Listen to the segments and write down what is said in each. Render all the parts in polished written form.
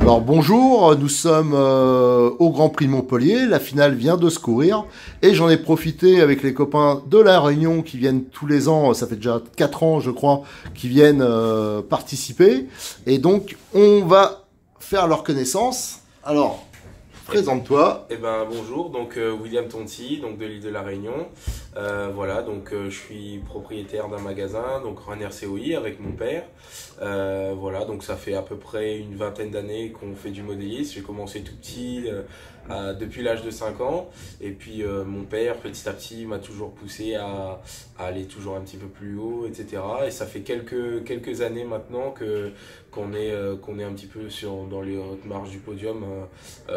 Alors bonjour, nous sommes au Grand Prix de Montpellier, la finale vient de se courir et j'en ai profité avec les copains de La Réunion qui viennent tous les ans, ça fait déjà 4 ans je crois, qui viennent participer et donc on va faire leur connaissance. Alors, présente-toi. Eh ben bonjour, donc William Tonti, donc de l'île de la Réunion. Voilà, donc je suis propriétaire d'un magasin, donc Runner COI avec mon père. Voilà, donc ça fait à peu près une vingtaine d'années qu'on fait du modélisme. J'ai commencé tout petit, depuis l'âge de 5 ans. Et puis mon père, petit à petit, m'a toujours poussé à aller toujours un petit peu plus haut, etc. Et ça fait quelques années maintenant qu'on est un petit peu dans les hautes marches du podium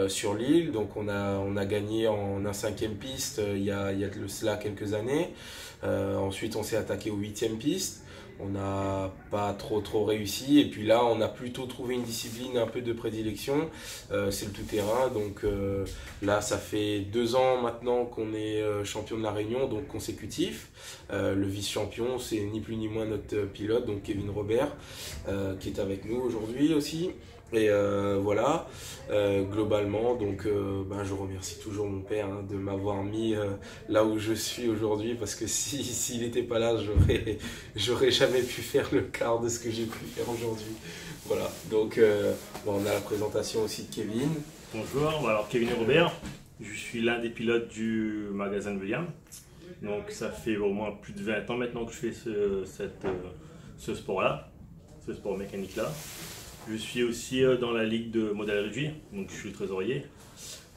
sur l'île. Donc on a gagné en un 5e piste il y a de cela quelques années. Ensuite on s'est attaqué aux 8e piste. On n'a pas trop réussi et puis là on a plutôt trouvé une discipline un peu de prédilection, c'est le tout-terrain. Donc là ça fait 2 ans maintenant qu'on est champion de la Réunion, donc consécutif. Le vice-champion c'est ni plus ni moins notre pilote, donc Kevin Robert, qui est avec nous aujourd'hui aussi. Et voilà, globalement, donc je remercie toujours mon père de m'avoir mis là où je suis aujourd'hui, parce que s'il n'était pas là, j'aurais jamais pu faire le quart de ce que j'ai pu faire aujourd'hui. Voilà, donc on a la présentation aussi de Kevin. Bonjour, alors Kevin Robert, je suis l'un des pilotes du magasin de William. Donc ça fait au moins plus de 20 ans maintenant que je fais ce sport-là, ce sport mécanique-là. Je suis aussi dans la ligue de modèle réduit, donc je suis trésorier.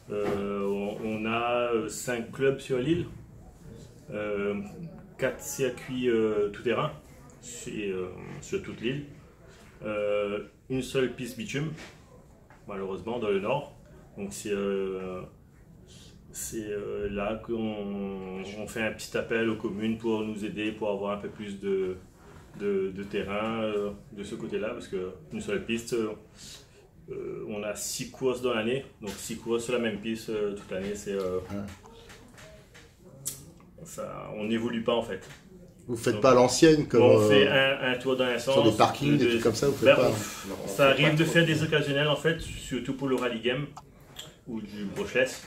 On a 5 clubs sur l'île, 4 circuits tout-terrain sur toute l'île, une seule piste bitume, malheureusement dans le nord. Donc c'est là qu'on fait un petit appel aux communes pour nous aider, pour avoir un peu plus de terrain de ce côté-là, parce qu'une seule piste, on a 6 courses dans l'année, donc 6 courses sur la même piste toute l'année, on n'évolue pas en fait. Vous faites pas l'ancienne comme on fait un tour dans un sens. Sur des parkings, des trucs comme ça, vous faites pas. Ça arrive de faire des occasionnels en fait, surtout pour le rallye game ou du brushless.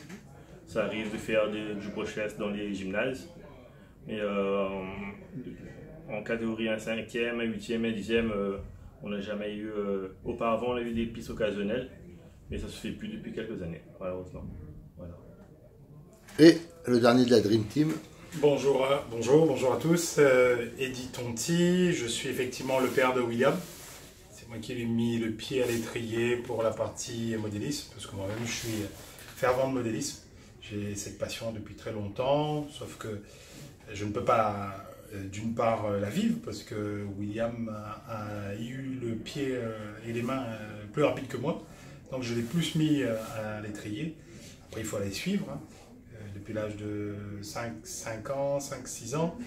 Ça arrive de faire du brushless dans les gymnases. Mais en catégorie 1 5e, 1 8e, 1 10e, on n'a jamais eu. Auparavant, on a eu des pistes occasionnelles, mais ça se fait plus depuis quelques années, malheureusement. Voilà. Et le dernier de la Dream Team. Bonjour à tous. Eddy Tonti, je suis effectivement le père de William. C'est moi qui lui ai mis le pied à l'étrier pour la partie modélisme, parce que moi-même je suis fervent de modélisme. J'ai cette passion depuis très longtemps, sauf que je ne peux pas d'une part la vivre, parce que William a eu le pied et les mains plus rapides que moi, donc je l'ai plus mis à l'étrier. Après il faut aller suivre, depuis l'âge de 5-6 ans.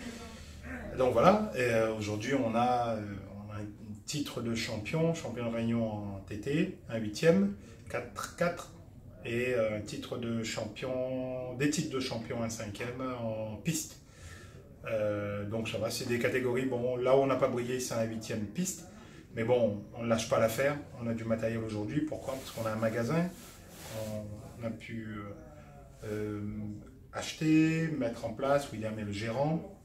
Donc voilà, et aujourd'hui on a un titre de champion de Réunion en TT, un 8e, 4-4, et un titre de champion, des titres de champion un 5e en piste. Donc ça va, c'est des catégories, bon là où on n'a pas brillé c'est un 8e piste, mais bon on ne lâche pas l'affaire, on a du matériel aujourd'hui, pourquoi? Parce qu'on a un magasin, on a pu acheter, mettre en place, William est le gérant,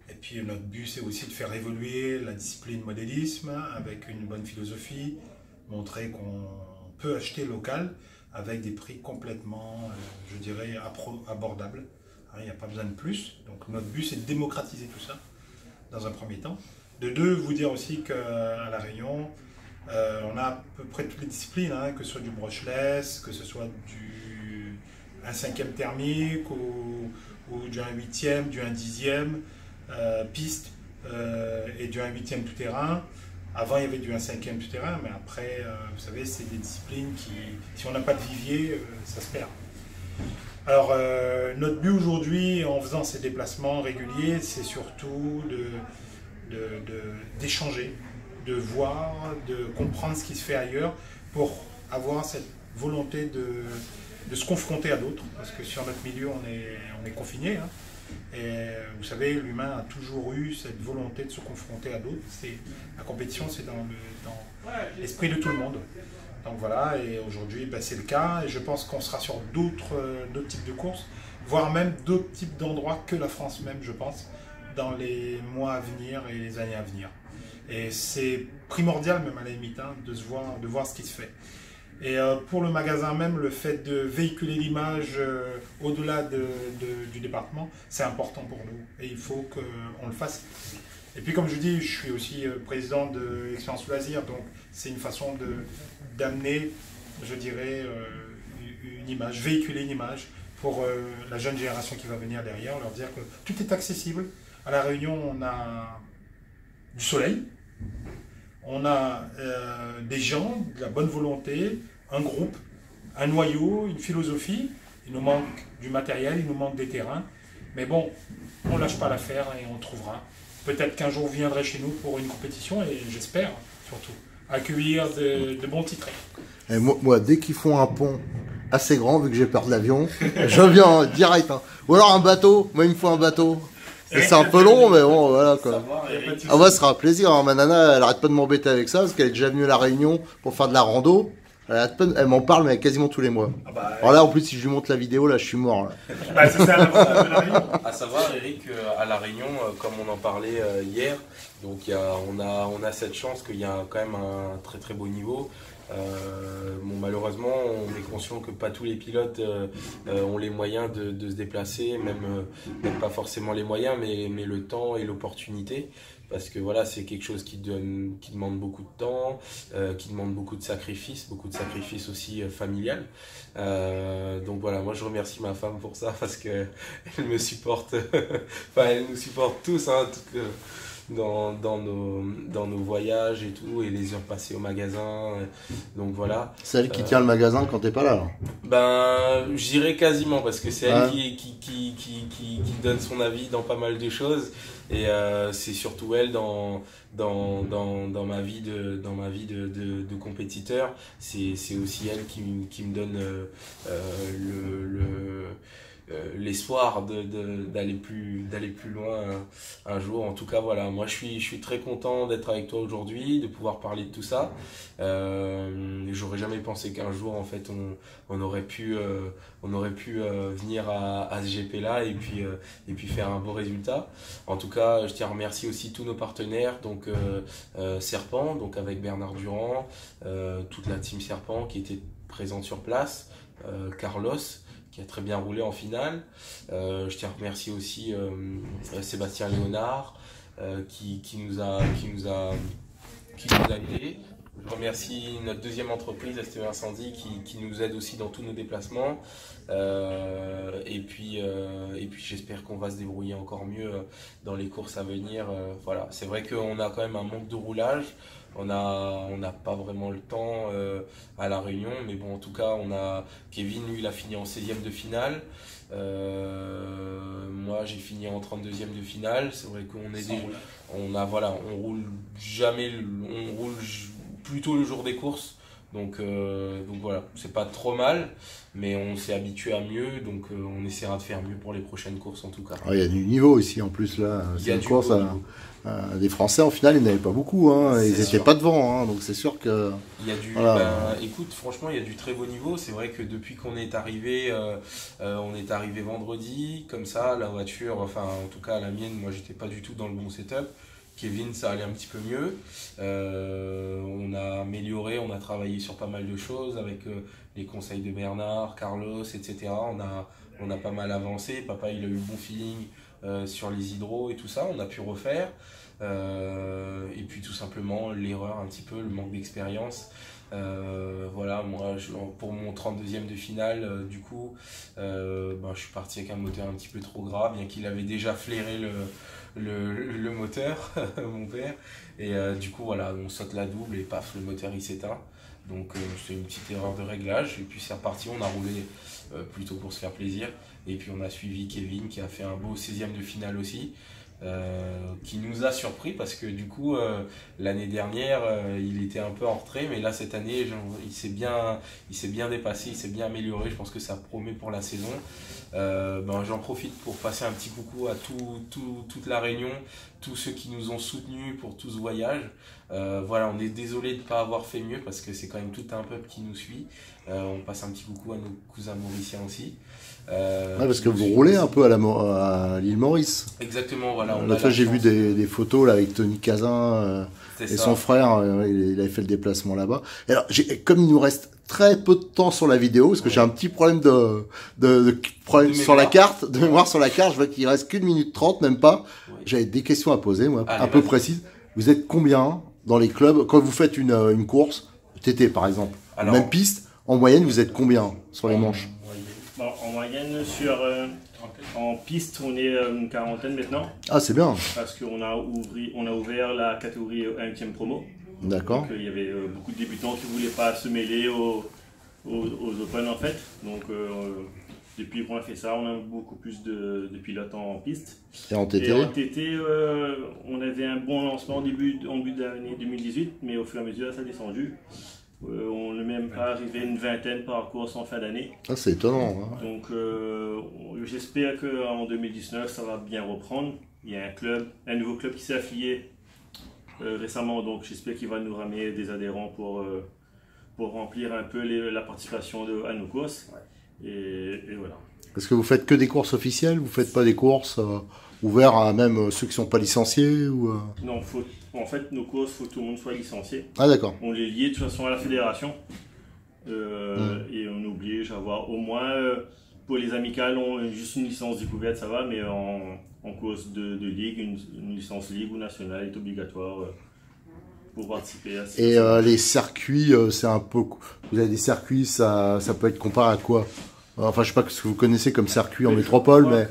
et puis notre but c'est aussi de faire évoluer la discipline modélisme avec une bonne philosophie, montrer qu'on peut acheter local avec des prix complètement, je dirais, abordables. Il n'y a pas besoin de plus, donc notre but c'est de démocratiser tout ça dans un premier temps. De deux, vous dire aussi qu'à La Réunion, on a à peu près toutes les disciplines, que ce soit du brushless, que ce soit un 5e thermique ou du 1 8e, du 1 10e piste et du 1 8e tout-terrain. Avant il y avait du 1 5e tout-terrain, mais après, vous savez, c'est des disciplines qui, si on n'a pas de vivier, ça se perd. Alors, notre but aujourd'hui, en faisant ces déplacements réguliers, c'est surtout d'échanger, de voir, de comprendre ce qui se fait ailleurs pour avoir cette volonté de se confronter à d'autres, parce que sur notre milieu on est confiné, hein. Et vous savez, l'humain a toujours eu cette volonté de se confronter à d'autres. La compétition, c'est dans l'esprit de tout le monde. Donc voilà, et aujourd'hui ben, c'est le cas, et je pense qu'on sera sur d'autres types de courses, voire même d'autres types d'endroits que la France même, je pense, dans les mois à venir et les années à venir. Et c'est primordial même à la limite, hein, de voir ce qui se fait. Et pour le magasin même, le fait de véhiculer l'image au-delà du département, c'est important pour nous. Et il faut qu'on le fasse. Et puis comme je dis, je suis aussi président de l'Expérience Loisir, donc c'est une façon d'amener, je dirais, une image, véhiculer une image pour la jeune génération qui va venir derrière, leur dire que tout est accessible. À La Réunion, on a du soleil. On a des gens, de la bonne volonté, un groupe, un noyau, une philosophie. Il nous manque du matériel, il nous manque des terrains. Mais bon, on ne lâche pas l'affaire et on trouvera. Peut-être qu'un jour vous viendrez chez nous pour une compétition et j'espère surtout accueillir de bons titres. Et moi, dès qu'ils font un pont assez grand, vu que j'ai peur de l'avion, je viens direct. Hein. Ou alors un bateau, moi il me faut un bateau. C'est un peu long, mais bon, voilà quoi. Ah ouais, ce sera un plaisir. Hein. Ma nana, elle arrête pas de m'embêter avec ça, parce qu'elle est déjà venue à La Réunion pour faire de la rando. Elle m'en parle, mais quasiment tous les mois. Ah bah, alors là, en plus, si je lui montre la vidéo, là, je suis mort. Là. Bah, c'est ça l'avantage de La Réunion. À savoir, Eric, à La Réunion, comme on en parlait hier, donc on a cette chance qu'il y a quand même un très très beau niveau. Bon, malheureusement, on est conscient que pas tous les pilotes ont les moyens de se déplacer, même pas forcément les moyens, mais le temps et l'opportunité. Parce que voilà, c'est quelque chose qui demande beaucoup de temps, qui demande beaucoup de sacrifices aussi familial. Donc voilà, moi je remercie ma femme pour ça parce que elle me supporte, enfin elle nous supporte tous, hein, dans nos voyages et tout, et les heures passées au magasin. Donc voilà. C'est elle qui tient le magasin quand t'es pas là. Alors. Ben, je dirais quasiment parce que c'est elle qui donne son avis dans pas mal de choses. Et c'est surtout elle dans ma vie de compétiteur, c'est aussi elle qui me donne l'espoir d'aller plus loin un jour. En tout cas voilà, moi je suis très content d'être avec toi aujourd'hui, de pouvoir parler de tout ça. J'aurais jamais pensé qu'un jour en fait on aurait pu venir à ce GP là et puis faire un beau résultat. En tout cas, je tiens à remercier aussi tous nos partenaires, donc Serpent, donc avec Bernard Durand, toute la team Serpent qui était présente sur place, Carlos qui a très bien roulé en finale. Je tiens à remercier aussi Sébastien Léonard qui nous a aidés. Je remercie notre deuxième entreprise, STE Incendie, qui nous aide aussi dans tous nos déplacements. Et puis j'espère qu'on va se débrouiller encore mieux dans les courses à venir. Voilà. C'est vrai qu'on a quand même un manque de roulage. On n'a pas vraiment le temps à La Réunion, mais bon, en tout cas, on a Kevin, lui, il a fini en 16e de finale. Moi, j'ai fini en 32e de finale. C'est vrai on roule plutôt le jour des courses. Donc voilà, c'est pas trop mal, mais on s'est habitué à mieux, donc on essaiera de faire mieux pour les prochaines courses en tout cas. Il y a du niveau ici en plus là. C'est une course des Français en finale, il n'y en avait pas beaucoup, hein. Ils n'étaient pas devant, hein, donc c'est sûr que. Il y a écoute, franchement, il y a du très beau niveau. C'est vrai que depuis qu'on est arrivé, vendredi, comme ça, la voiture, enfin en tout cas la mienne, moi j'étais pas du tout dans le bon setup. Kevin, ça allait un petit peu mieux. On a amélioré, on a travaillé sur pas mal de choses avec les conseils de Bernard, Carlos, etc. On a pas mal avancé. Papa, il a eu le bon feeling sur les hydros et tout ça. On a pu refaire. Et puis tout simplement, l'erreur un petit peu, le manque d'expérience. Voilà, moi pour mon 32e de finale, du coup, je suis parti avec un moteur un petit peu trop gras, bien qu'il avait déjà flairé le moteur, mon père, et du coup voilà, on saute la double et paf, le moteur il s'éteint. Donc c'est une petite erreur de réglage et puis c'est reparti, on a roulé plutôt pour se faire plaisir et puis on a suivi Kevin qui a fait un beau 16e de finale aussi. qui nous a surpris parce que du coup l'année dernière il était un peu en retrait, mais là cette année il s'est bien dépassé, il s'est bien amélioré. Je pense que ça promet pour la saison. J'en profite pour passer un petit coucou à toute la Réunion, tous ceux qui nous ont soutenus pour tout ce voyage. Voilà, on est désolé de ne pas avoir fait mieux parce que c'est quand même tout un peuple qui nous suit. On passe un petit coucou à nos cousins mauriciens aussi. Parce que vous roulez un peu à l'île Maurice. Exactement, voilà. L'autre fois, j'ai vu des photos là, avec Tony Cazin et son frère. Il avait fait le déplacement là-bas. Alors, comme il nous reste très peu de temps sur la vidéo, parce que j'ai un petit problème de sur la carte, de mémoire sur la carte, je vois qu'il reste qu'1 minute 30, même pas. Oui. J'avais des questions à poser, moi, un peu précises. Vous êtes combien dans les clubs quand vous faites une course, TT par exemple, alors, même piste, en moyenne, vous êtes combien sur les manches? En moyenne, en piste, on est une quarantaine maintenant. Ah, c'est bien. Parce qu'on a ouvert la catégorie 1e promo. D'accord. Donc, il y avait beaucoup de débutants qui ne voulaient pas se mêler aux Open en fait. Donc, depuis qu'on a fait ça, on a beaucoup plus de pilotes en piste. Et en TT? Et en TT, on avait un bon lancement en début d'année 2018, mais au fur et à mesure, ça a descendu. On n'est même pas arrivé à une vingtaine par course en fin d'année. Ah, c'est étonnant. Hein. Donc j'espère qu'en 2019 ça va bien reprendre. Il y a un nouveau club qui s'est affilié récemment, donc j'espère qu'il va nous ramener des adhérents pour remplir un peu la participation à nos courses. Et voilà. Est-ce que vous faites que des courses officielles? Vous faites pas des courses ouvertes à même ceux qui sont pas licenciés ou Non, en fait, nos courses, il faut que tout le monde soit licencié. Ah d'accord. On les lie de toute façon à la fédération. Et on oblige à avoir au moins, pour les amicales, juste une licence découverte, ça va, mais en course de ligue, une licence ligue ou nationale est obligatoire pour participer à ces. Et les circuits, c'est un peu... Vous avez des circuits, ça peut être comparé à quoi? Enfin, je sais pas ce que vous connaissez comme circuit en métropole, mais...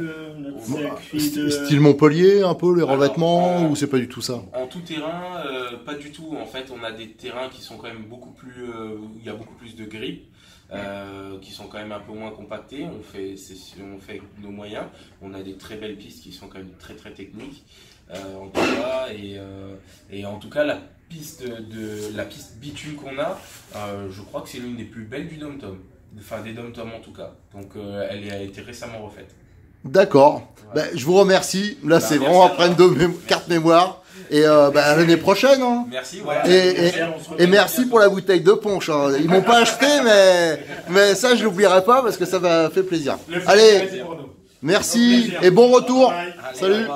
Style Montpellier, un peu, les revêtements, ou c'est pas du tout ça? En tout terrain, pas du tout. En fait, on a des terrains qui sont quand même beaucoup plus... où il y a beaucoup plus de grilles, qui sont quand même un peu moins compactés. On fait nos moyens. On a des très belles pistes qui sont quand même très très techniques. En tout cas, et en tout cas, la piste bitume qu'on a, je crois que c'est l'une des plus belles du Dom-Tom. Enfin, des Dom-Tom en tout cas. Donc, elle a été récemment refaite. D'accord. Ouais. Je vous remercie. Là, c'est vraiment après une carte mémoire. Et à l'année prochaine. Hein. Merci. Voilà. Et merci pour la bouteille de punch. Hein. Ils m'ont pas acheté, mais ça, je l'oublierai pas parce que ça m'a fait plaisir. Allez, merci et bon retour. Salut.